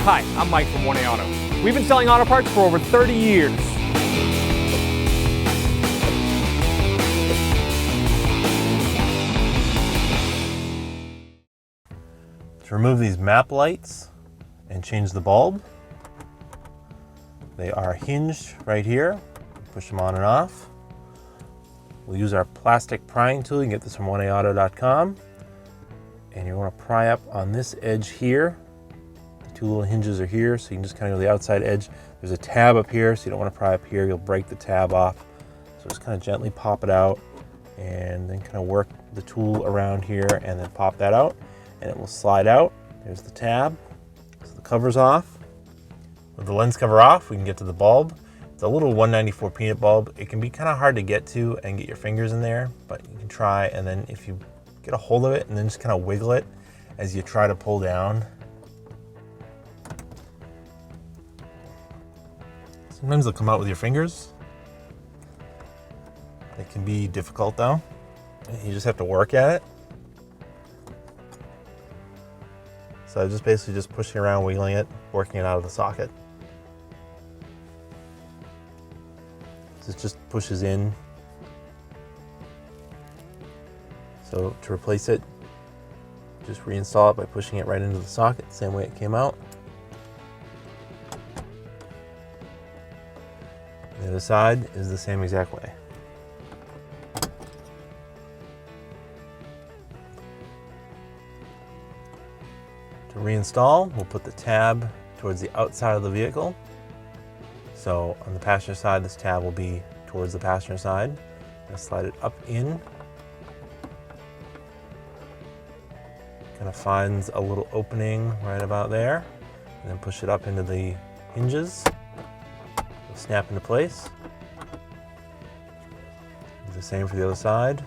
Hi, I'm Mike from 1A Auto. We've been selling auto parts for over 30 years. To remove these map lights and change the bulb, they are hinged right here. Push them on and off. We'll use our plastic prying tool. You can get this from 1aauto.com. And you want to pry up on this edge here. The two little hinges are here, so you can just kind of go to the outside edge. There's a tab up here, so you don't want to pry up here. You'll break the tab off. So just kind of gently pop it out and then kind of work the tool around here and then pop that out and it will slide out. There's the tab. So the cover's off. With the lens cover off, we can get to the bulb. It's a little 194 peanut bulb. It can be kind of hard to get to and get your fingers in there, but you can try, and then if you get a hold of it and then just kind of wiggle it as you try to pull down. Sometimes they'll come out with your fingers. It can be difficult though. You just have to work at it. So I'm just basically just pushing around, wiggling it, working it out of the socket. This just pushes in. So to replace it, just reinstall it by pushing it right into the socket, same way it came out. The other side is the same exact way. To reinstall, we'll put the tab towards the outside of the vehicle. So on the passenger side, this tab will be towards the passenger side. I'll slide it up in. Kind of finds a little opening right about there, and then push it up into the hinges. It'll snap into place. Do the same for the other side.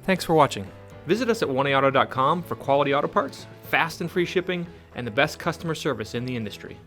Thanks for watching. Visit us at 1aauto.com for quality auto parts, fast and free shipping, and the best customer service in the industry.